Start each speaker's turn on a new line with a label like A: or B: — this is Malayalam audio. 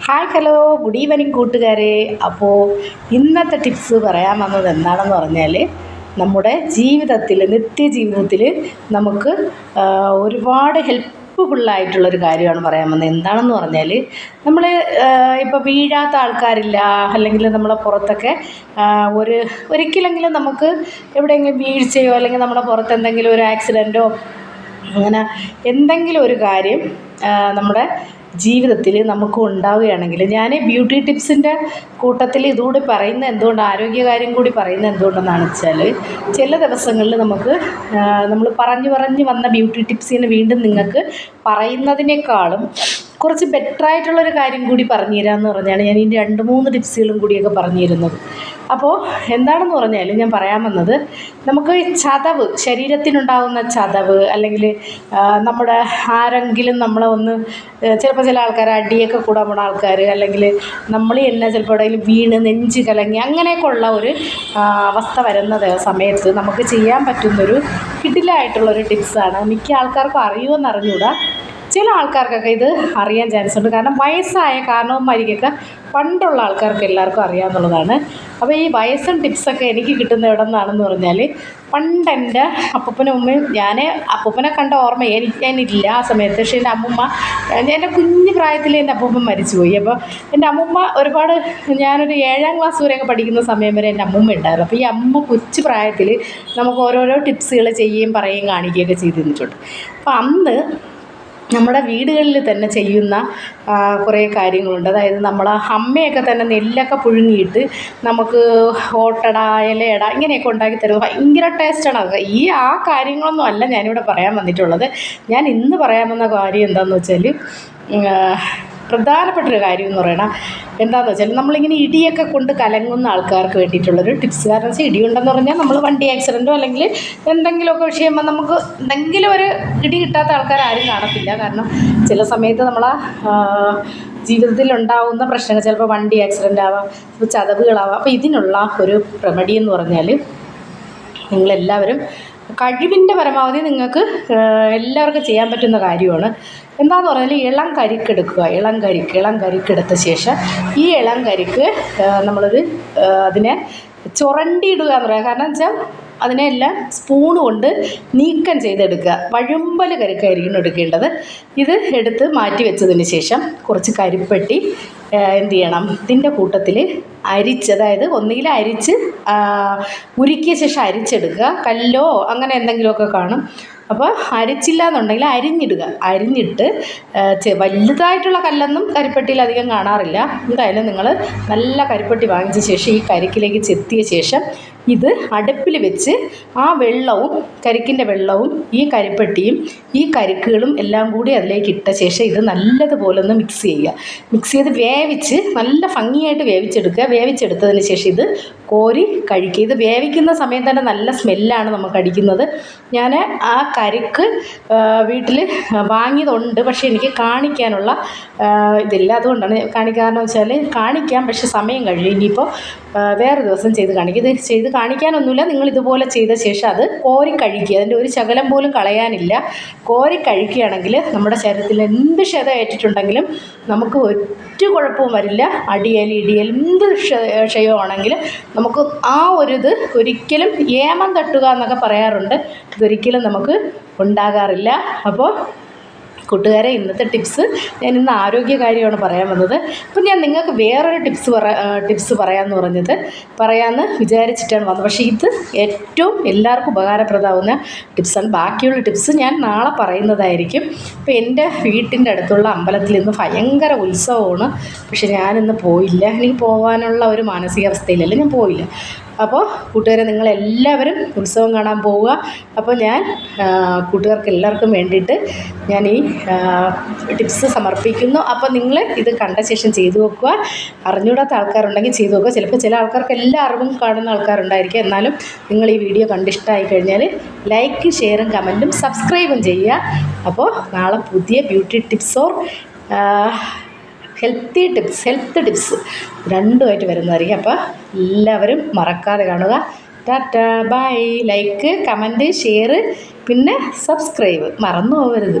A: ഹായ് ഹലോ ഗുഡ് ഈവനിങ് കൂട്ടുകാരെ. അപ്പോൾ ഇന്നത്തെ ടിപ്സ് പറയാൻ വന്നത് എന്താണെന്ന് പറഞ്ഞാൽ, നമ്മുടെ ജീവിതത്തിൽ നിത്യജീവിതത്തിൽ നമുക്ക് ഒരുപാട് ഹെൽപ്ഫുള്ളായിട്ടുള്ളൊരു കാര്യമാണ് പറയാൻ വന്നത്. എന്താണെന്ന് പറഞ്ഞാൽ, നമ്മൾ ഇപ്പോൾ വീഴാത്ത ആൾക്കാരില്ല, അല്ലെങ്കിൽ നമ്മളെ പുറത്തൊക്കെ ഒരിക്കലെങ്കിലും നമുക്ക് എവിടെയെങ്കിലും വീഴ്ചയോ അല്ലെങ്കിൽ നമ്മുടെ പുറത്ത് എന്തെങ്കിലും ഒരു ആക്സിഡൻറ്റോ അങ്ങനെ എന്തെങ്കിലും ഒരു കാര്യം നമ്മുടെ ജീവിതത്തിൽ നമുക്ക് ഉണ്ടാവുകയാണെങ്കിൽ, ഞാൻ ബ്യൂട്ടി ടിപ്സിൻ്റെ കൂട്ടത്തിൽ ഇതുകൂടി പറയുന്നത് എന്തുകൊണ്ട്, ആരോഗ്യകാര്യം കൂടി പറയുന്നത് എന്തുകൊണ്ടെന്നാണ് വെച്ചാൽ, ചില ദിവസങ്ങളിൽ നമുക്ക് നമ്മൾ പറഞ്ഞു വന്ന ബ്യൂട്ടി ടിപ്സിന് വീണ്ടും നിങ്ങൾക്ക് പറയുന്നതിനേക്കാളും കുറച്ച് ബെറ്ററായിട്ടുള്ളൊരു കാര്യം കൂടി പറഞ്ഞു തരാമെന്ന് പറഞ്ഞാണ് ഞാൻ ഈ 2-3 ടിപ്സുകളും കൂടിയൊക്കെ പറഞ്ഞു തരുന്നത്. അപ്പോൾ എന്താണെന്ന് പറഞ്ഞാൽ, ഞാൻ പറയാൻ വന്നത്, നമുക്ക് ചതവ്, ശരീരത്തിനുണ്ടാകുന്ന ചതവ്, അല്ലെങ്കിൽ നമ്മുടെ ആരെങ്കിലും നമ്മളെ ഒന്ന് ചിലപ്പോൾ ചില ആൾക്കാർ അടിയൊക്കെ കൂടാൻ പോണ ആൾക്കാർ, അല്ലെങ്കിൽ നമ്മൾ തന്നെ ചിലപ്പോൾ എവിടെയെങ്കിലും വീണ് നെഞ്ച് കലങ്ങി അങ്ങനെയൊക്കെ ഉള്ള ഒരു അവസ്ഥ വരുന്ന സമയത്ത് നമുക്ക് ചെയ്യാൻ പറ്റുന്നൊരു കിടിലായിട്ടുള്ളൊരു ടിപ്സാണ്. മിക്ക ആൾക്കാർക്കും അറിയുമെന്ന് അറിഞ്ഞുകൂടാ, ചില ആൾക്കാർക്കൊക്കെ ഇത് അറിയാൻ ചാൻസ് ഉണ്ട്. കാരണം വയസ്സായ കാരണവന്മാർക്കൊക്കെ, പണ്ടുള്ള ആൾക്കാർക്ക് എല്ലാവർക്കും അറിയാമെന്നുള്ളതാണ്. അപ്പോൾ ഈ വയസ്സും ടിപ്സൊക്കെ എനിക്ക് കിട്ടുന്ന എവിടെ നിന്നാണെന്ന് പറഞ്ഞാൽ, പണ്ട് എൻ്റെ അപ്പൂപ്പനും ഉമ്മയും, അപ്പൂപ്പനെ കണ്ട ഓർമ്മ എനിക്കില്ല ആ സമയത്ത്. പക്ഷേ എൻ്റെ അമ്മൂമ്മ, എൻ്റെ കുഞ്ഞു പ്രായത്തിൽ എൻ്റെ അപ്പൂപ്പൻ മരിച്ചുപോയി. അപ്പോൾ എൻ്റെ അമ്മൂമ്മ ഒരുപാട്, ഞാനൊരു 7ാം ക്ലാസ് വരെയൊക്കെ പഠിക്കുന്ന സമയം വരെ എൻ്റെ അമ്മൂമ്മ ഉണ്ടായിരുന്നു. അപ്പോൾ ഈ അമ്മൂമ്മ കൊച്ചു പ്രായത്തിൽ നമുക്ക് ഓരോരോ ടിപ്സുകൾ ചെയ്യുകയും പറയുകയും കാണിക്കുകയൊക്കെ ചെയ്തിട്ടുണ്ട്. അപ്പോൾ അന്ന് നമ്മുടെ വീടുകളിൽ തന്നെ ചെയ്യുന്ന കുറേ കാര്യങ്ങളുണ്ട്. അതായത് നമ്മൾ അമ്മയൊക്കെ തന്നെ നെല്ലൊക്കെ പുഴുങ്ങിയിട്ട് നമുക്ക് ഓട്ടട, ഇലയട ഇങ്ങനെയൊക്കെ ഉണ്ടാക്കി തരുന്നത് ഭയങ്കര ടേസ്റ്റാണ്. അത് ആ കാര്യങ്ങളൊന്നും അല്ല ഞാനിവിടെ പറയാൻ വന്നിട്ടുള്ളത്. ഞാൻ ഇന്ന് പറയാൻ വന്ന കാര്യം എന്താണെന്ന് വെച്ചാൽ, പ്രധാനപ്പെട്ടൊരു കാര്യം എന്ന് പറയണം എന്താണെന്ന് വെച്ചാൽ, നമ്മളിങ്ങനെ ഇടിയൊക്കെ കൊണ്ട് കലങ്ങുന്ന ആൾക്കാർക്ക് വേണ്ടിയിട്ടുള്ളൊരു ടിപ്സ്. കാരണം വെച്ചാൽ, ഇടിയുണ്ടെന്ന് പറഞ്ഞാൽ നമ്മൾ വണ്ടി ആക്സിഡൻറ്റോ അല്ലെങ്കിൽ എന്തെങ്കിലുമൊക്കെ വിഷയമ്പോൾ നമുക്ക് എന്തെങ്കിലും ഒരു ഇടി കിട്ടാത്ത ആൾക്കാർ ആരും കാണത്തില്ല. കാരണം ചില സമയത്ത് നമ്മളെ ജീവിതത്തിൽ ഉണ്ടാകുന്ന പ്രശ്നങ്ങൾ, ചിലപ്പോൾ വണ്ടി ആക്സിഡൻ്റ് ആവാം, ചിലപ്പോൾ ചതവുകളാവാം. അപ്പോൾ ഇതിനുള്ള ഒരു റെമഡി എന്ന് പറഞ്ഞാൽ, നിങ്ങളെല്ലാവരും കഴിവിൻ്റെ പരമാവധി നിങ്ങൾക്ക് എല്ലാവർക്കും ചെയ്യാൻ പറ്റുന്ന കാര്യമാണ്. എന്താണെന്ന് പറഞ്ഞാൽ, ഇളം കരിക്കെടുക്കുക. ഇളം കരിക്കെടുത്ത ശേഷം ഈ ഇളം കരിക്ക് അതിനെ ചുരണ്ടിയിടുക എന്ന് പറയുക. കാരണം വെച്ചാൽ അതിനെല്ലാം സ്പൂണ് കൊണ്ട് നീക്കം ചെയ്തെടുക്കുക. വഴുമ്പൽ കരിക്കായിരിക്കും എടുക്കേണ്ടത്. ഇത് എടുത്ത് മാറ്റി വെച്ചതിന് ശേഷം കുറച്ച് കരിപ്പെട്ടി എന്ത് ചെയ്യണം, ഇതിൻ്റെ കൂട്ടത്തിൽ അതായത് ഒന്നുകിൽ അരിച്ച് ഉരുക്കിയ ശേഷം അരിച്ചെടുക്കുക. കല്ലോ അങ്ങനെ എന്തെങ്കിലുമൊക്കെ കാണും. അപ്പോൾ അരിച്ചില്ല എന്നുണ്ടെങ്കിൽ അരിഞ്ഞിട്ട് വലുതായിട്ടുള്ള കല്ലൊന്നും കരിപ്പെട്ടിയിൽ അധികം കാണാറില്ല. എന്തായാലും നിങ്ങൾ നല്ല കരിപ്പെട്ടി വാങ്ങിച്ച ശേഷം ഈ കരിക്കിലേക്ക് ചെത്തിയ ശേഷം ഇത് അടുപ്പിൽ വെച്ച് ആ വെള്ളവും, കരിക്കിൻ്റെ വെള്ളവും ഈ കരിപ്പെട്ടിയും ഈ കരിക്കുകളും എല്ലാം കൂടി അതിലേക്ക് ഇട്ട ശേഷം ഇത് നല്ലതുപോലെ ഒന്ന് മിക്സ് ചെയ്യുക. മിക്സ് ചെയ്ത് വേവിച്ച് നല്ല ഭംഗിയായിട്ട് വേവിച്ചെടുത്തതിന് ശേഷം ഇത് കോരി കഴിക്കുക. ഇത് വേവിക്കുന്ന സമയം തന്നെ നല്ല സ്മെല്ലാണ് നമുക്ക് അടിക്കുന്നത്. ഞാൻ ആ കരിക്ക് വീട്ടിൽ വാങ്ങിയതുണ്ട്, പക്ഷേ എനിക്ക് കാണിക്കാനുള്ള ഇതില്ല. അതുകൊണ്ടാണ് കാണിക്കാമെന്ന് വെച്ചാൽ, കാണിക്കാം പക്ഷെ സമയം കഴിയും. ഇനിയിപ്പോൾ വേറെ ദിവസം ചെയ്ത് കാണിക്കും. ഇത് ചെയ്ത് കാണിക്കാനൊന്നുമില്ല. നിങ്ങൾ ഇതുപോലെ ചെയ്ത ശേഷം അത് കോരി കഴിക്കുക. അതിൻ്റെ ഒരു ശകലം പോലും കളയാനില്ല. കോരി കഴിക്കുകയാണെങ്കിൽ നമ്മുടെ ശരീരത്തിൽ എന്ത് ക്ഷതം ഏറ്റിട്ടുണ്ടെങ്കിലും നമുക്ക് ഒരു കുഴപ്പവും വരില്ല. അടിയേൽ ഇടിയേൽ എന്ത് ക്ഷയമാണെങ്കിലും നമുക്ക് ആ ഇത് ഒരിക്കലും ഏമം തട്ടുക എന്നൊക്കെ പറയാറുണ്ട്. ഇതൊരിക്കലും നമുക്ക് ഉണ്ടാകാറില്ല. അപ്പോൾ കൂട്ടുകാരെ, ഇന്നത്തെ ടിപ്സ് ഞാൻ ഇന്ന് ആരോഗ്യകാര്യമാണ് പറയാൻ വന്നത്. അപ്പം ഞാൻ നിങ്ങൾക്ക് വേറൊരു ടിപ്സ് പറയാമെന്ന് വിചാരിച്ചിട്ടാണ് വന്നത്. പക്ഷേ ഇത് ഏറ്റവും എല്ലാവർക്കും ഉപകാരപ്രദമാവുന്ന ടിപ്സാണ്. ബാക്കിയുള്ള ടിപ്സ് ഞാൻ നാളെ പറയുന്നതായിരിക്കും. അപ്പോൾ എൻ്റെ വീട്ടിൻ്റെ അടുത്തുള്ള അമ്പലത്തിൽ ഇന്ന് ഭയങ്കര ഉത്സവമാണ്. പക്ഷേ ഞാനിന്ന് പോയില്ല. എനിക്ക് പോകാനുള്ള ഒരു മാനസികാവസ്ഥയിലല്ല, ഞാൻ പോയില്ല. അപ്പോൾ കൂട്ടുകാരെ, നിങ്ങളെല്ലാവരും ഉത്സവം കാണാൻ പോവുക. അപ്പോൾ ഞാൻ കൂട്ടുകാർക്ക് എല്ലാവർക്കും വേണ്ടിയിട്ട് ഞാൻ ഈ ടിപ്സ് സമർപ്പിക്കുന്നു. അപ്പോൾ നിങ്ങൾ ഇത് കണ്ട ശേഷം ചെയ്തു നോക്കുക. അറിഞ്ഞുകൂടാത്ത ആൾക്കാരുണ്ടെങ്കിൽ ചെയ്തു നോക്കുക. ചിലപ്പോൾ ചില ആൾക്കാർക്ക് എല്ലാ അറിവും കാണുന്ന ആൾക്കാരുണ്ടായിരിക്കും. എന്നാലും നിങ്ങൾ ഈ വീഡിയോ കണ്ടിഷ്ടമായി കഴിഞ്ഞാൽ ലൈക്ക്, ഷെയറും കമൻറ്റും സബ്സ്ക്രൈബും ചെയ്യുക. അപ്പോൾ നാളെ പുതിയ ബ്യൂട്ടി ടിപ്സോ ഹെൽത്ത് ടിപ്സ് രണ്ടുമായിട്ട് വരുന്നതായിരിക്കും. അപ്പോൾ എല്ലാവരും മറക്കാതെ കാണുക. Tata, bye. Like, comment, share, പിന്നെ സബ്സ്ക്രൈബ് മറന്നു പോകരുത്.